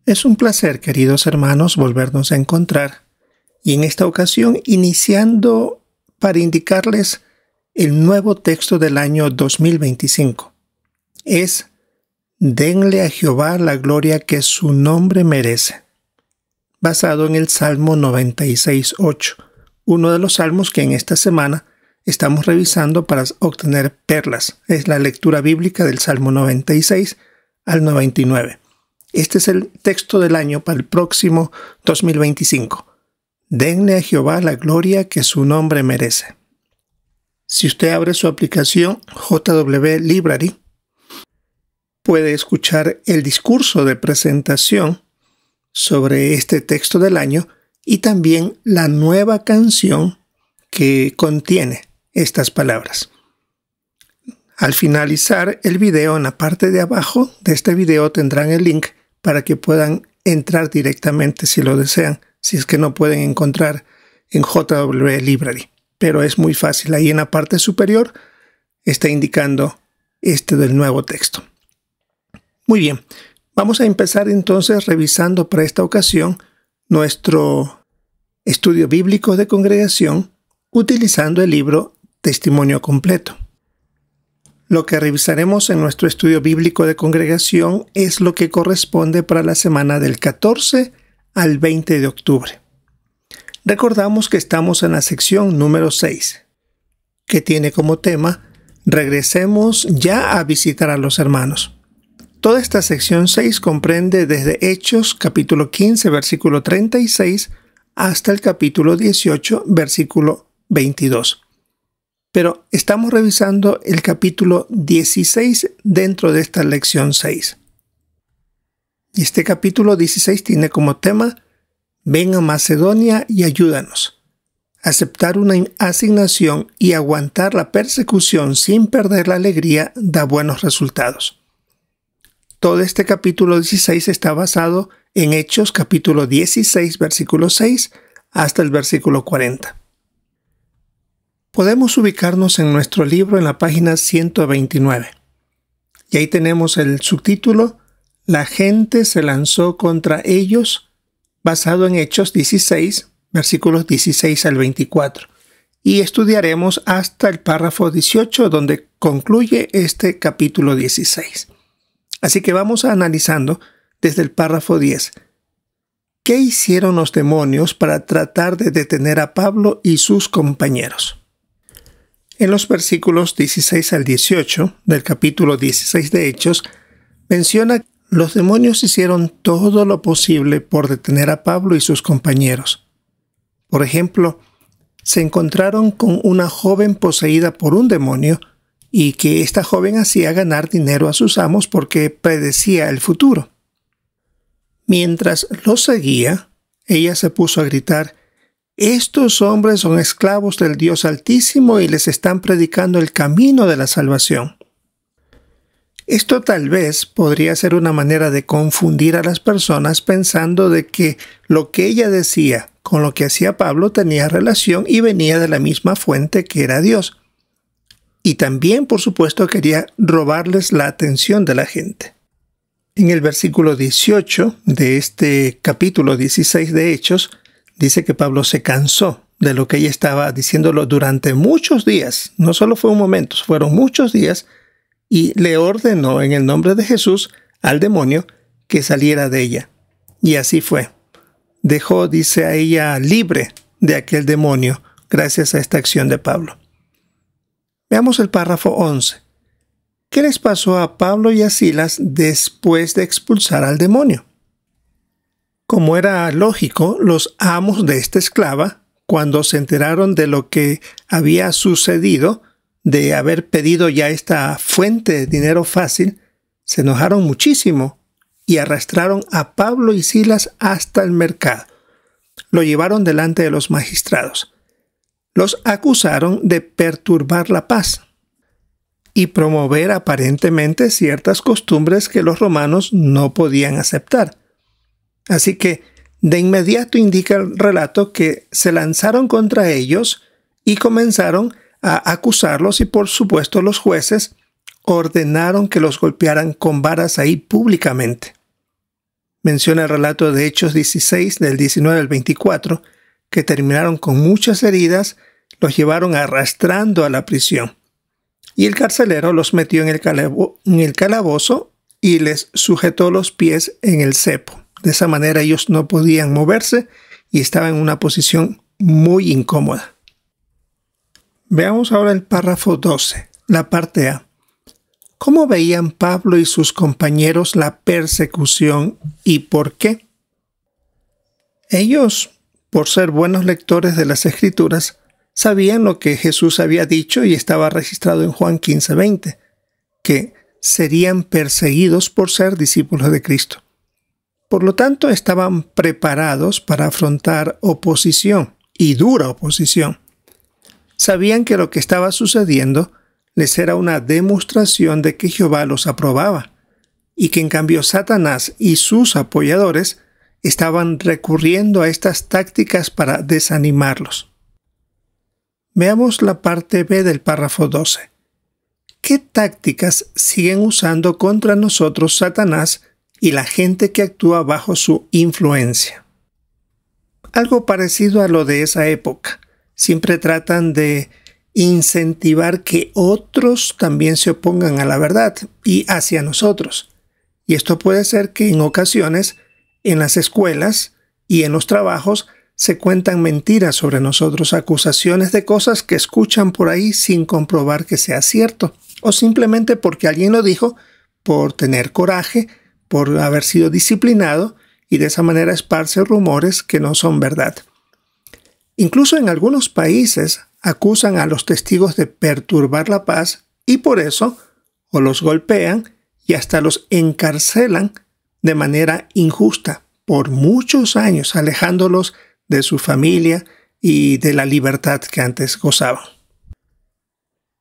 Es un placer, queridos hermanos, volvernos a encontrar y en esta ocasión iniciando para indicarles el nuevo texto del año 2025. Es «Denle a Jehová la gloria que su nombre merece», basado en el Salmo 96:8, uno de los salmos que en esta semana estamos revisando para obtener perlas. Es la lectura bíblica del Salmo 96 al 99. Este es el texto del año para el próximo 2025. Denle a Jehová la gloria que su nombre merece. Si usted abre su aplicación JW Library, puede escuchar el discurso de presentación sobre este texto del año y también la nueva canción que contiene estas palabras. Al finalizar el video, en la parte de abajo de este video tendrán el link para que puedan entrar directamente si lo desean, si es que no pueden encontrar en JW Library. Pero es muy fácil, ahí en la parte superior está indicando del nuevo texto. Muy bien, vamos a empezar entonces revisando para esta ocasión nuestro estudio bíblico de congregación utilizando el libro Testimonio Completo. Lo que revisaremos en nuestro estudio bíblico de congregación es lo que corresponde para la semana del 14 al 20 de octubre. Recordamos que estamos en la sección número 6, que tiene como tema «Regresemos ya a visitar a los hermanos». Toda esta sección 6 comprende desde Hechos capítulo 15, versículo 36, hasta el capítulo 18, versículo 22. Pero estamos revisando el capítulo 16 dentro de esta lección 6. Y este capítulo 16 tiene como tema «Ven a Macedonia y ayúdanos». Aceptar una asignación y aguantar la persecución sin perder la alegría da buenos resultados. Todo este capítulo 16 está basado en Hechos capítulo 16, versículo 6 hasta el versículo 40. Podemos ubicarnos en nuestro libro en la página 129. Y ahí tenemos el subtítulo «La gente se lanzó contra ellos», basado en Hechos 16, versículos 16 al 24. Y estudiaremos hasta el párrafo 18, donde concluye este capítulo 16. Así que vamos analizando desde el párrafo 10. ¿Qué hicieron los demonios para tratar de detener a Pablo y sus compañeros? En los versículos 16 al 18 del capítulo 16 de Hechos, menciona que los demonios hicieron todo lo posible por detener a Pablo y sus compañeros. Por ejemplo, se encontraron con una joven poseída por un demonio y que esta joven hacía ganar dinero a sus amos porque predecía el futuro. Mientras los seguía, ella se puso a gritar: «Estos hombres son esclavos del Dios Altísimo y les están predicando el camino de la salvación». Esto tal vez podría ser una manera de confundir a las personas pensando de que lo que ella decía con lo que hacía Pablo tenía relación y venía de la misma fuente que era Dios. Y también, por supuesto, quería robarles la atención de la gente. En el versículo 18 de este capítulo 16 de Hechos, dice que Pablo se cansó de lo que ella estaba diciéndolo durante muchos días. No solo fue un momento, fueron muchos días, y le ordenó en el nombre de Jesús al demonio que saliera de ella. Y así fue. Dejó, dice, a ella libre de aquel demonio gracias a esta acción de Pablo. Veamos el párrafo 11. ¿Qué les pasó a Pablo y a Silas después de expulsar al demonio? Como era lógico, los amos de esta esclava, cuando se enteraron de lo que había sucedido, de haber pedido ya esta fuente de dinero fácil, se enojaron muchísimo y arrastraron a Pablo y Silas hasta el mercado. Lo llevaron delante de los magistrados. Los acusaron de perturbar la paz y promover aparentemente ciertas costumbres que los romanos no podían aceptar. Así que de inmediato indica el relato que se lanzaron contra ellos y comenzaron a acusarlos y por supuesto los jueces ordenaron que los golpearan con varas ahí públicamente. Menciona el relato de Hechos 16, del 19 al 24, que terminaron con muchas heridas, los llevaron arrastrando a la prisión. Y el carcelero los metió en el calabozo y les sujetó los pies en el cepo. De esa manera ellos no podían moverse y estaban en una posición muy incómoda. Veamos ahora el párrafo 12, la parte A. ¿Cómo veían Pablo y sus compañeros la persecución y por qué? Ellos, por ser buenos lectores de las Escrituras, sabían lo que Jesús había dicho y estaba registrado en Juan 15:20, que serían perseguidos por ser discípulos de Cristo. Por lo tanto, estaban preparados para afrontar oposición, y dura oposición. Sabían que lo que estaba sucediendo les era una demostración de que Jehová los aprobaba, y que en cambio Satanás y sus apoyadores estaban recurriendo a estas tácticas para desanimarlos. Veamos la parte B del párrafo 12. ¿Qué tácticas siguen usando contra nosotros Satanás y la gente que actúa bajo su influencia? Algo parecido a lo de esa época. Siempre tratan de incentivar que otros también se opongan a la verdad y hacia nosotros. Y esto puede ser que en ocasiones en las escuelas y en los trabajos se cuentan mentiras sobre nosotros, acusaciones de cosas que escuchan por ahí sin comprobar que sea cierto, o simplemente porque alguien lo dijo por tener coraje, por haber sido disciplinado, y de esa manera esparce rumores que no son verdad. Incluso en algunos países acusan a los testigos de perturbar la paz y por eso o los golpean y hasta los encarcelan de manera injusta por muchos años, alejándolos de su familia y de la libertad que antes gozaban.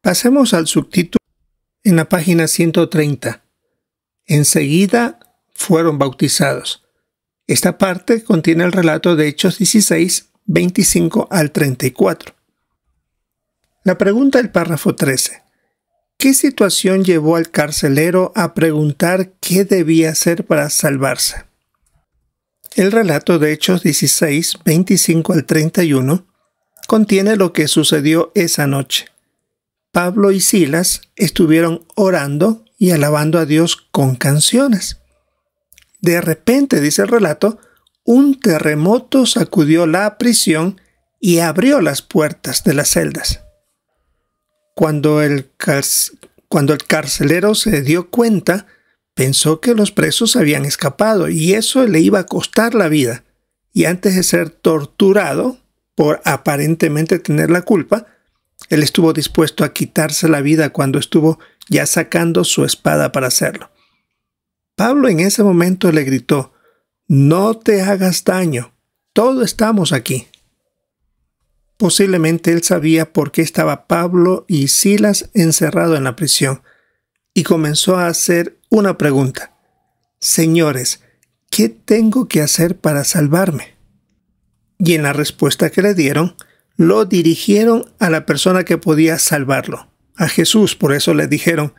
Pasemos al subtítulo en la página 130. Enseguida fueron bautizados. Esta parte contiene el relato de Hechos 16, 25 al 34. La pregunta del párrafo 13. ¿Qué situación llevó al carcelero a preguntar qué debía hacer para salvarse? El relato de Hechos 16, 25 al 31 contiene lo que sucedió esa noche. Pablo y Silas estuvieron orando y alabando a Dios con canciones. De repente, dice el relato, un terremoto sacudió la prisión y abrió las puertas de las celdas. Cuando el carcelero se dio cuenta, pensó que los presos habían escapado y eso le iba a costar la vida. Y antes de ser torturado por aparentemente tener la culpa, él estuvo dispuesto a quitarse la vida cuando estuvo ya sacando su espada para hacerlo. Pablo en ese momento le gritó: «No te hagas daño, todos estamos aquí». Posiblemente él sabía por qué estaba Pablo y Silas encerrados en la prisión y comenzó a hacer una pregunta: «Señores, ¿qué tengo que hacer para salvarme?». Y en la respuesta que le dieron, lo dirigieron a la persona que podía salvarlo, a Jesús. Por eso le dijeron: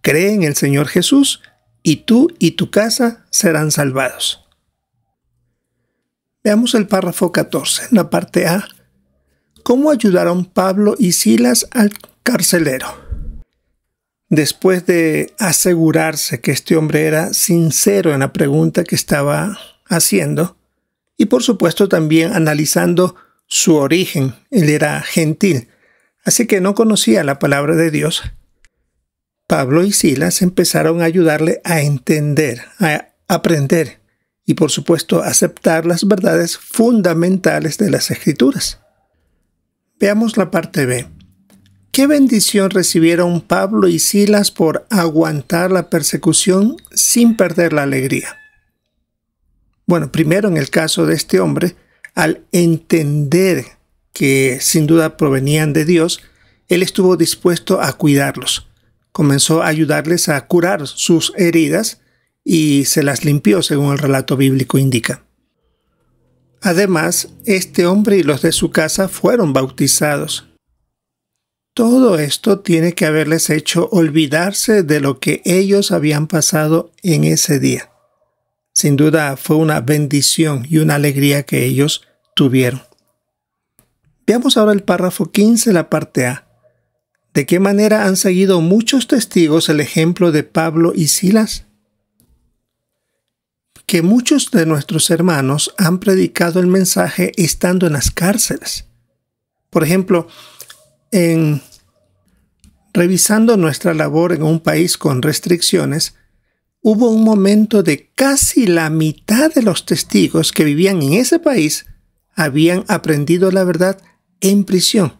«Cree en el Señor Jesús y tú y tu casa serán salvados». Veamos el párrafo 14, la parte A. ¿Cómo ayudaron Pablo y Silas al carcelero? Después de asegurarse que este hombre era sincero en la pregunta que estaba haciendo, y por supuesto también analizando su origen, él era gentil, así que no conocía la palabra de Dios, Pablo y Silas empezaron a ayudarle a entender, a aprender y por supuesto aceptar las verdades fundamentales de las Escrituras. Veamos la parte B. ¿Qué bendición recibieron Pablo y Silas por aguantar la persecución sin perder la alegría? Bueno, primero en el caso de este hombre, al entender que sin duda provenían de Dios, él estuvo dispuesto a cuidarlos. Comenzó a ayudarles a curar sus heridas y se las limpió según el relato bíblico indica. Además, este hombre y los de su casa fueron bautizados. Todo esto tiene que haberles hecho olvidarse de lo que ellos habían pasado en ese día. Sin duda fue una bendición y una alegría que ellos tuvieron. Veamos ahora el párrafo 15, la parte A. ¿De qué manera han seguido muchos testigos el ejemplo de Pablo y Silas? Que muchos de nuestros hermanos han predicado el mensaje estando en las cárceles. Por ejemplo, revisando nuestra labor en un país con restricciones, hubo un momento de casi la mitad de los testigos que vivían en ese país habían aprendido la verdad en prisión.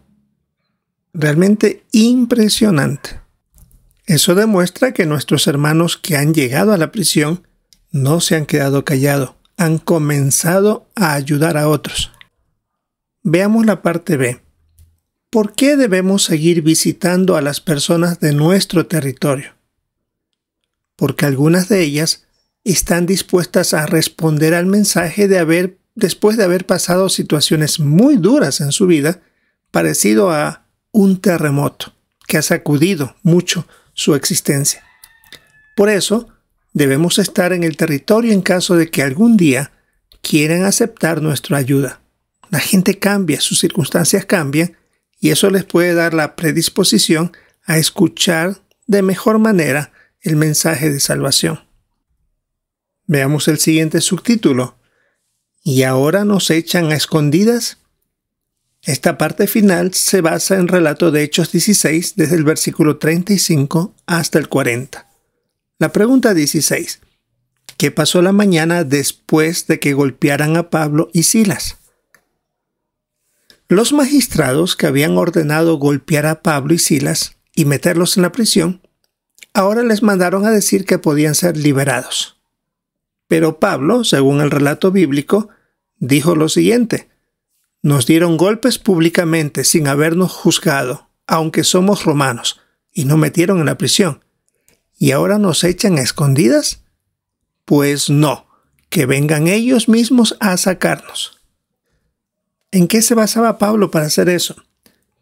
Realmente impresionante. Eso demuestra que nuestros hermanos que han llegado a la prisión no se han quedado callados, han comenzado a ayudar a otros. Veamos la parte B. ¿Por qué debemos seguir visitando a las personas de nuestro territorio? Porque algunas de ellas están dispuestas a responder al mensaje después de haber pasado situaciones muy duras en su vida, parecido a un terremoto que ha sacudido mucho su existencia. Por eso, debemos estar en el territorio en caso de que algún día quieran aceptar nuestra ayuda. La gente cambia, sus circunstancias cambian, y eso les puede dar la predisposición a escuchar de mejor manera el mensaje de salvación. Veamos el siguiente subtítulo. ¿Y ahora nos echan a escondidas? Esta parte final se basa en el relato de Hechos 16, desde el versículo 35 hasta el 40. La pregunta 16. ¿Qué pasó la mañana después de que golpearan a Pablo y Silas? Los magistrados que habían ordenado golpear a Pablo y Silas y meterlos en la prisión, ahora les mandaron a decir que podían ser liberados. Pero Pablo, según el relato bíblico, dijo lo siguiente: nos dieron golpes públicamente sin habernos juzgado, aunque somos romanos, y nos metieron en la prisión. ¿Y ahora nos echan a escondidas? Pues no, que vengan ellos mismos a sacarnos. ¿En qué se basaba Pablo para hacer eso?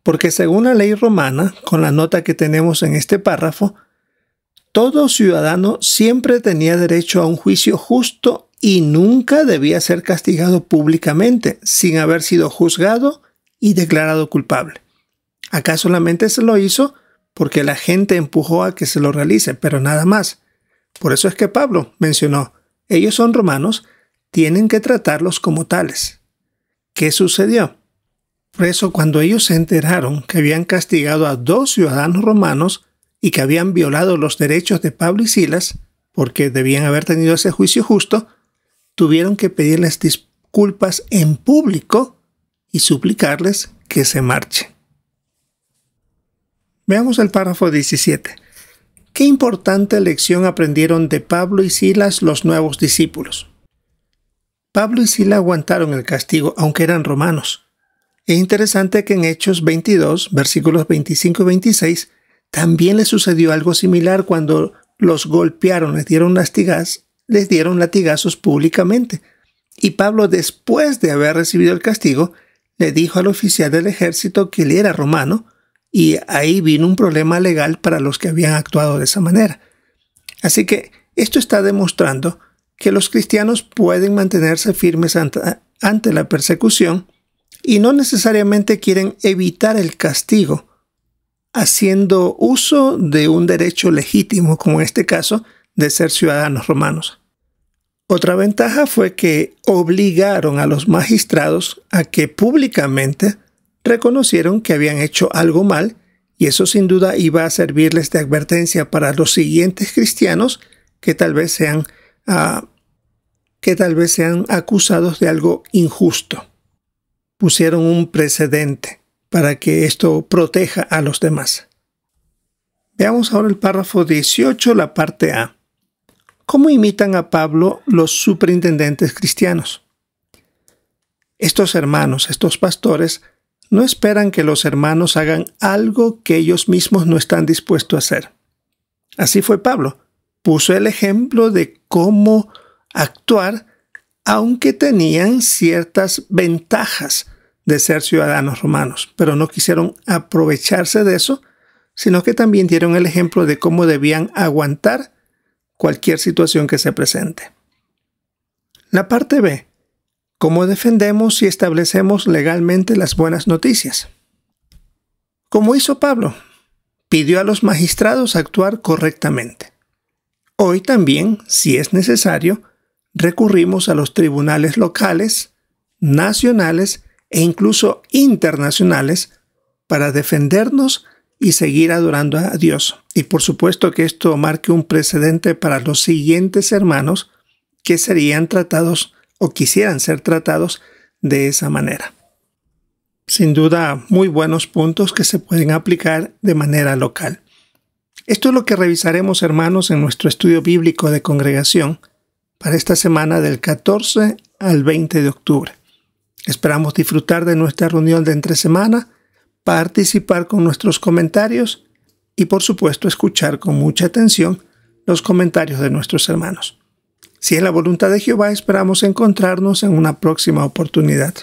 Porque según la ley romana, con la nota que tenemos en este párrafo, todo ciudadano siempre tenía derecho a un juicio justo y nunca debía ser castigado públicamente sin haber sido juzgado y declarado culpable. Acá solamente se lo hizo porque la gente empujó a que se lo realice, pero nada más. Por eso es que Pablo mencionó, ellos son romanos, tienen que tratarlos como tales. ¿Qué sucedió? Por eso, cuando ellos se enteraron que habían castigado a 2 ciudadanos romanos y que habían violado los derechos de Pablo y Silas, porque debían haber tenido ese juicio justo, tuvieron que pedirles disculpas en público y suplicarles que se marchen. Veamos el párrafo 17. ¿Qué importante lección aprendieron de Pablo y Silas los nuevos discípulos? Pablo y Silas aguantaron el castigo, aunque eran romanos. Es interesante que en Hechos 22, versículos 25 y 26, también les sucedió algo similar cuando los golpearon, les dieron latigazos públicamente. Y Pablo, después de haber recibido el castigo, le dijo al oficial del ejército que él era romano, y ahí vino un problema legal para los que habían actuado de esa manera. Así que esto está demostrando que los cristianos pueden mantenerse firmes ante la persecución y no necesariamente quieren evitar el castigo, haciendo uso de un derecho legítimo, como en este caso, de ser ciudadanos romanos. Otra ventaja fue que obligaron a los magistrados a que públicamente reconocieron que habían hecho algo mal, y eso sin duda iba a servirles de advertencia para los siguientes cristianos que tal vez sean acusados de algo injusto. Pusieron un precedente para que esto proteja a los demás. Veamos ahora el párrafo 18, la parte A. ¿Cómo imitan a Pablo los superintendentes cristianos? Estos hermanos, estos pastores, no esperan que los hermanos hagan algo que ellos mismos no están dispuestos a hacer. Así fue Pablo. Puso el ejemplo de cómo actuar, aunque tenían ciertas ventajas de ser ciudadanos romanos, pero no quisieron aprovecharse de eso, sino que también dieron el ejemplo de cómo debían aguantar cualquier situación que se presente. La parte B. ¿Cómo defendemos y establecemos legalmente las buenas noticias? Como hizo Pablo, pidió a los magistrados actuar correctamente. Hoy también, si es necesario, recurrimos a los tribunales locales, nacionales e incluso internacionales para defendernos y seguir adorando a Dios. Y por supuesto que esto marque un precedente para los siguientes hermanos que serían tratados o quisieran ser tratados de esa manera. Sin duda, muy buenos puntos que se pueden aplicar de manera local. Esto es lo que revisaremos, hermanos, en nuestro estudio bíblico de congregación para esta semana del 14 al 20 de octubre. Esperamos disfrutar de nuestra reunión de entre semana, participar con nuestros comentarios y, por supuesto, escuchar con mucha atención los comentarios de nuestros hermanos. Si es la voluntad de Jehová, esperamos encontrarnos en una próxima oportunidad.